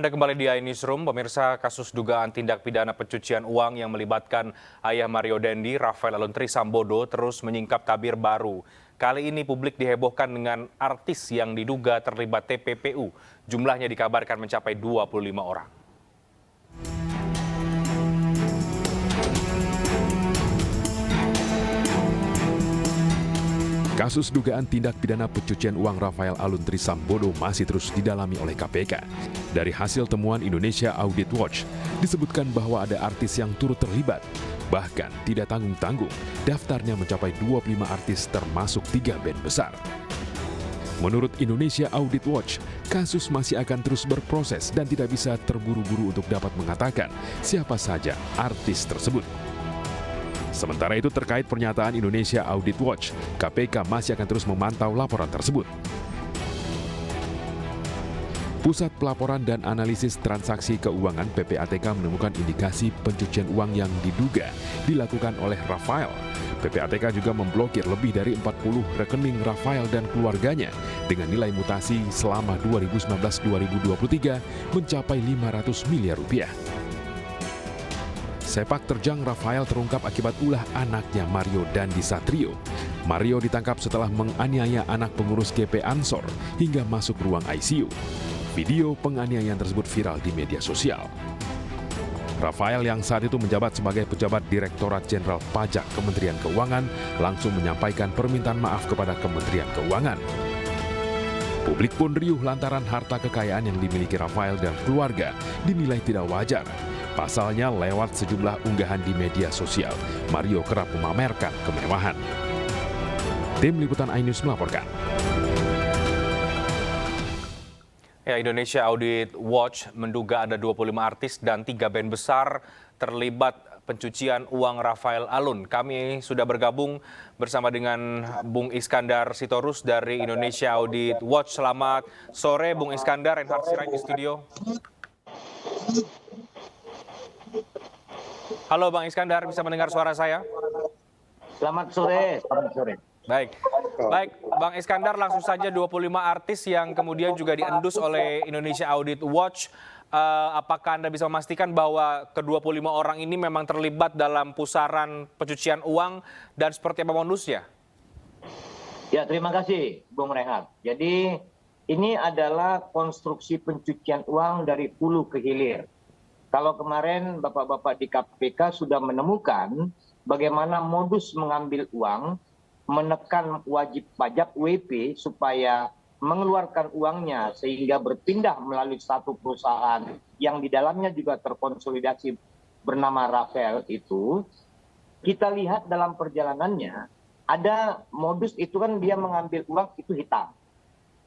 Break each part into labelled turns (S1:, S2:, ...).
S1: Anda kembali di iNewsroom, pemirsa. Kasus dugaan tindak pidana pencucian uang yang melibatkan ayah Mario Dendi, Rafael Aluntri Sambodo, terus menyingkap tabir baru. Kali ini publik dihebohkan dengan artis yang diduga terlibat TPPU. Jumlahnya dikabarkan mencapai 25 orang.
S2: Kasus dugaan tindak pidana pencucian uang Rafael Aluntri Sambodo masih terus didalami oleh KPK. Dari hasil temuan Indonesia Audit Watch, disebutkan bahwa ada artis yang turut terlibat. Bahkan tidak tanggung-tanggung, daftarnya mencapai 25 artis termasuk 3 band besar. Menurut Indonesia Audit Watch, kasus masih akan terus berproses dan tidak bisa terburu-buru untuk dapat mengatakan siapa saja artis tersebut. Sementara itu terkait pernyataan Indonesia Audit Watch, KPK masih akan terus memantau laporan tersebut. Pusat Pelaporan dan Analisis Transaksi Keuangan (PPATK) menemukan indikasi pencucian uang yang diduga dilakukan oleh Rafael. PPATK juga memblokir lebih dari 40 rekening Rafael dan keluarganya dengan nilai mutasi selama 2019-2023 mencapai 500 miliar rupiah. Sepak terjang Rafael terungkap akibat ulah anaknya Mario Dandi Satrio. Mario ditangkap setelah menganiaya anak pengurus GP Ansor hingga masuk ruang ICU. Video penganiayaan tersebut viral di media sosial. Rafael yang saat itu menjabat sebagai pejabat Direktorat Jenderal Pajak Kementerian Keuangan langsung menyampaikan permintaan maaf kepada Kementerian Keuangan. Publik pun riuh lantaran harta kekayaan yang dimiliki Rafael dan keluarga dinilai tidak wajar. Pasalnya lewat sejumlah unggahan di media sosial, Mario kerap memamerkan kemewahan. Tim Liputan iNews melaporkan.
S1: Indonesia Audit Watch menduga ada 25 artis dan 3 band besar terlibat pencucian uang Rafael Alun. Kami sudah bergabung bersama dengan Bung Iskandar Sitorus dari Indonesia Audit Watch. Selamat sore Bung Iskandar, Reinhard Sirait di studio. Halo Bang Iskandar, bisa mendengar suara saya?
S3: Selamat sore.
S1: Baik, Bang Iskandar, langsung saja 25 artis yang kemudian juga diendus oleh Indonesia Audit Watch. Apakah Anda bisa memastikan bahwa ke-25 orang ini memang terlibat dalam pusaran pencucian uang dan seperti apa modusnya?
S3: Ya, terima kasih Bung Rehat. Jadi ini adalah konstruksi pencucian uang dari hulu ke hilir. Kalau kemarin Bapak-Bapak di KPK sudah menemukan bagaimana modus mengambil uang, menekan wajib pajak WP supaya mengeluarkan uangnya sehingga berpindah melalui satu perusahaan yang di dalamnya juga terkonsolidasi bernama Rafael itu, kita lihat dalam perjalanannya ada modus itu kan dia mengambil uang itu hitam.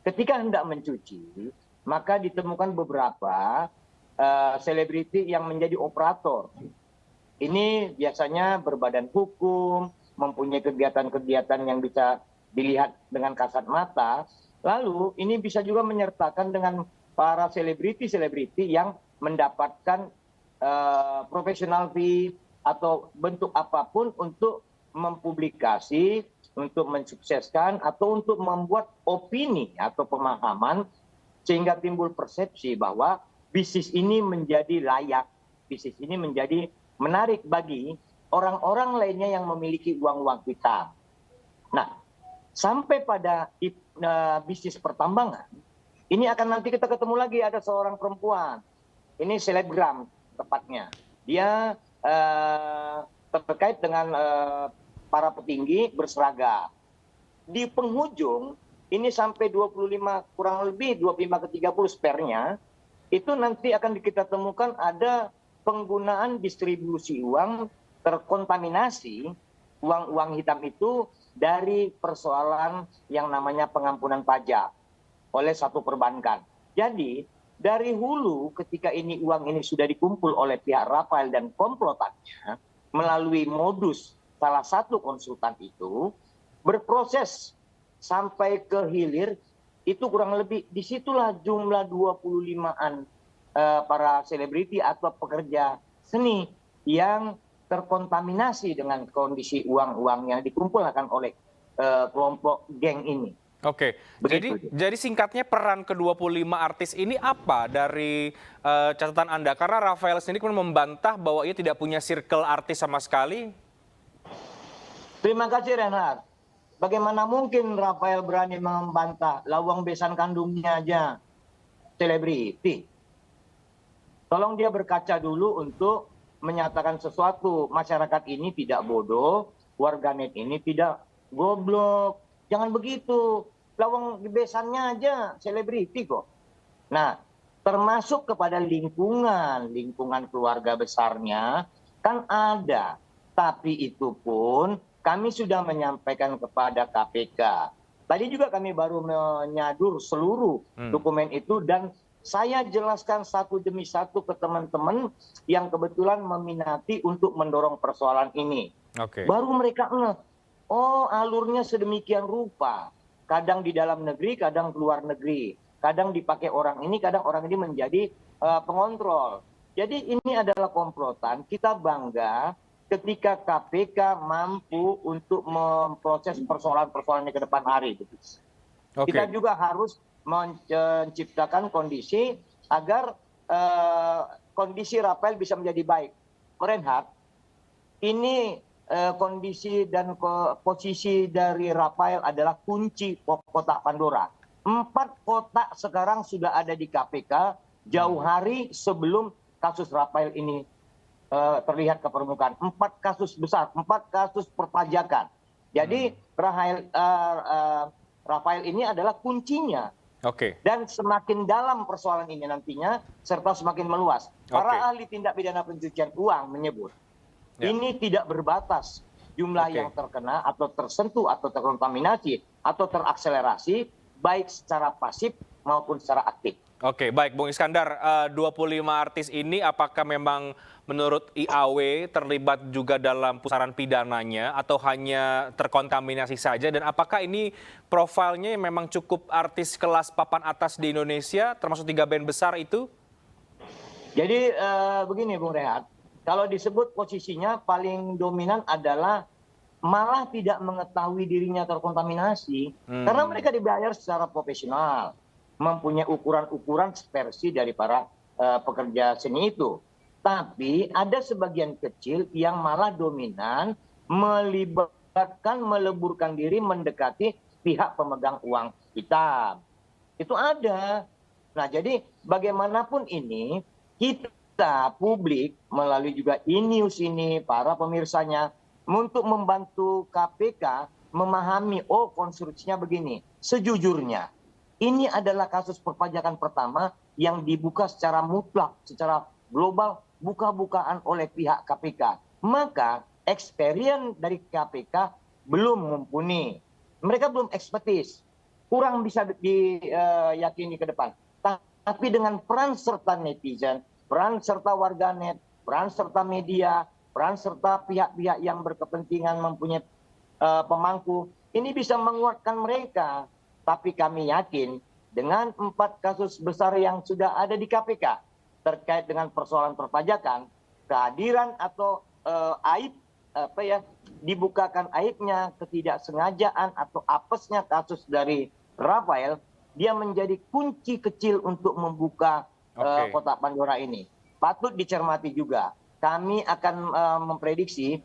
S3: Ketika hendak mencuci, maka ditemukan beberapa selebriti yang menjadi operator. Ini biasanya berbadan hukum, mempunyai kegiatan-kegiatan yang bisa dilihat dengan kasat mata. Lalu ini bisa juga menyertakan dengan para selebriti-selebriti yang mendapatkan professional fee atau bentuk apapun untuk mempublikasi, untuk mensukseskan atau untuk membuat opini atau pemahaman sehingga timbul persepsi bahwa bisnis ini menjadi layak, bisnis ini menjadi menarik bagi orang-orang lainnya yang memiliki uang-uang hitam. Nah, sampai pada bisnis pertambangan, ini akan nanti kita ketemu lagi ada seorang perempuan. Ini selebgram tepatnya. Dia terkait dengan para petinggi berseragam. Di penghujung, ini sampai 25, kurang lebih 25 ke 30 spernya, itu nanti akan kita temukan ada penggunaan distribusi uang terkontaminasi uang-uang hitam itu dari persoalan yang namanya pengampunan pajak oleh satu perbankan. Jadi dari hulu ketika uang ini sudah dikumpul oleh pihak Rafael dan komplotannya melalui modus salah satu konsultan itu berproses sampai ke hilir itu kurang lebih disitulah jumlah 25-an para selebriti atau pekerja seni yang terkontaminasi dengan kondisi uang-uang yang dikumpulkan oleh kelompok geng ini.
S1: Oke,
S3: Begitu.
S1: jadi singkatnya peran ke-25 artis ini apa dari catatan Anda? Karena Rafael sendiri kemudian membantah bahwa ia tidak punya circle artis sama sekali.
S3: Terima kasih Renhard. Bagaimana mungkin Rafael berani membantah lawang besan kandungnya aja selebriti? Tolong dia berkaca dulu untuk menyatakan sesuatu. Masyarakat ini tidak bodoh, warganet ini tidak goblok. Jangan begitu. Lawang besannya aja selebriti kok. Nah, termasuk kepada lingkungan keluarga besarnya kan ada. Tapi itu pun kami sudah menyampaikan kepada KPK. Tadi juga kami baru menyadur seluruh dokumen itu dan saya jelaskan satu demi satu ke teman-teman yang kebetulan meminati untuk mendorong persoalan ini.
S1: Oke.
S3: Baru mereka ngeh, oh alurnya sedemikian rupa. Kadang di dalam negeri, kadang keluar negeri. Kadang dipakai orang ini, kadang orang ini menjadi pengontrol. Jadi ini adalah komplotan. Kita bangga ketika KPK mampu untuk memproses persoalan-persoalannya ke depan hari.
S1: Oke.
S3: Kita juga harus menciptakan kondisi agar kondisi Rafael bisa menjadi baik. Renhard, ini kondisi dan posisi dari Rafael adalah kunci kotak Pandora. 4 kotak sekarang sudah ada di KPK jauh hari sebelum kasus Rafael ini terlihat ke permukaan. 4 kasus besar, 4 kasus perpajakan. Jadi Rafael ini adalah kuncinya.
S1: Oke.
S3: Dan semakin dalam persoalan ini nantinya, serta semakin meluas. Para ahli tindak pidana pencucian uang menyebut, ini tidak berbatas jumlah yang terkena atau tersentuh atau terkontaminasi atau terakselerasi, baik secara pasif maupun secara aktif.
S1: Oke, baik Bung Iskandar, 25 artis ini apakah memang menurut IAW terlibat juga dalam pusaran pidananya atau hanya terkontaminasi saja? Dan apakah ini profilnya memang cukup artis kelas papan atas di Indonesia, termasuk 3 band besar itu?
S3: Jadi begini Bung Rehat, kalau disebut posisinya paling dominan adalah malah tidak mengetahui dirinya terkontaminasi. Karena mereka dibayar secara profesional, mempunyai ukuran-ukuran versi dari para pekerja seni itu. Tapi ada sebagian kecil yang malah dominan meleburkan diri mendekati pihak pemegang uang hitam. Itu ada. Nah jadi bagaimanapun ini kita publik melalui juga e-news ini, para pemirsanya, untuk membantu KPK memahami, oh konstruksinya begini. Sejujurnya, ini adalah kasus perpajakan pertama yang dibuka secara mutlak, secara global, buka-bukaan oleh pihak KPK. Maka experience dari KPK belum mumpuni. Mereka belum ekspertis. Kurang bisa diyakini ke depan. Tapi dengan peran serta netizen, peran serta warganet, peran serta media, peran serta pihak-pihak yang berkepentingan mempunyai pemangku, ini bisa menguatkan mereka. Tapi kami yakin dengan 4 kasus besar yang sudah ada di KPK terkait dengan persoalan perpajakan, kehadiran atau aib dibukakan aibnya, ketidaksengajaan atau apesnya kasus dari Rafael, dia menjadi kunci kecil untuk membuka kotak Pandora ini. Patut dicermati juga. Kami akan memprediksi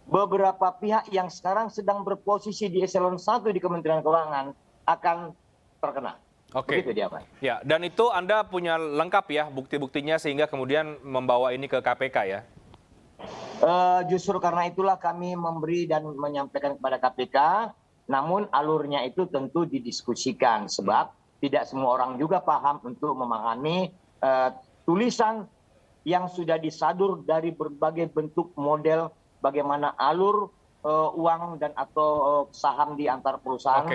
S3: beberapa pihak yang sekarang sedang berposisi di eselon 1 di Kementerian Keuangan akan terkena.
S1: Oke.
S3: Begitu dia, Pak.
S1: Ya, dan itu Anda punya lengkap ya bukti-buktinya sehingga kemudian membawa ini ke KPK ya?
S3: Justru karena itulah kami memberi dan menyampaikan kepada KPK, namun alurnya itu tentu didiskusikan sebab tidak semua orang juga paham untuk memahami tulisan yang sudah disadur dari berbagai bentuk model bagaimana alur uang dan atau saham di antar perusahaan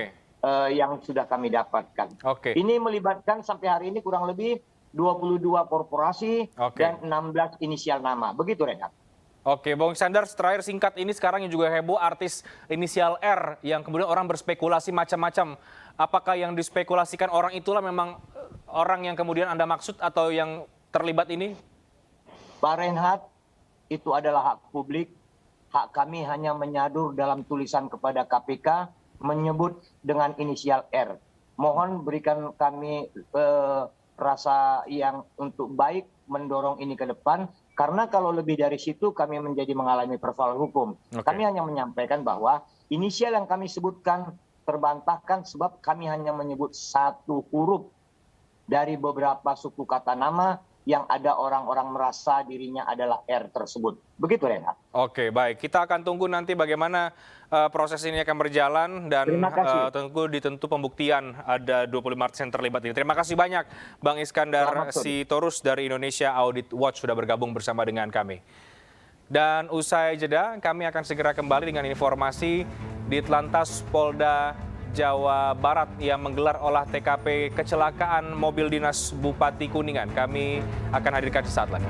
S3: yang sudah kami dapatkan. Ini melibatkan sampai hari ini kurang lebih 22 korporasi dan 16 inisial nama. Begitu, Renat.
S1: Oke, Bung Iskandar, terakhir singkat ini sekarang yang juga heboh artis inisial R yang kemudian orang berspekulasi macam-macam. Apakah yang dispekulasikan orang itulah memang orang yang kemudian Anda maksud atau yang terlibat ini?
S3: Pak Reinhardt, itu adalah hak publik. Hak kami hanya menyadur dalam tulisan kepada KPK menyebut dengan inisial R. Mohon berikan kami rasa yang untuk baik mendorong ini ke depan, karena kalau lebih dari situ kami menjadi mengalami persoalan hukum.
S1: Oke.
S3: Kami hanya menyampaikan bahwa inisial yang kami sebutkan terbantahkan sebab kami hanya menyebut satu huruf dari beberapa suku kata nama yang ada orang-orang merasa dirinya adalah R tersebut. Begitu, Renhat.
S1: Oke, baik. Kita akan tunggu nanti bagaimana proses ini akan berjalan dan
S3: Terima kasih.
S1: tunggu ditentu pembuktian ada 25 artis yang terlibat ini. Terima kasih banyak Bang Iskandar
S3: Selamat sore.
S1: Sitorus dari Indonesia Audit Watch sudah bergabung bersama dengan kami. Dan usai jeda, kami akan segera kembali dengan informasi di Telantas Polda Jawa Barat yang menggelar olah TKP kecelakaan mobil dinas Bupati Kuningan. Kami akan hadirkan sesaat lagi.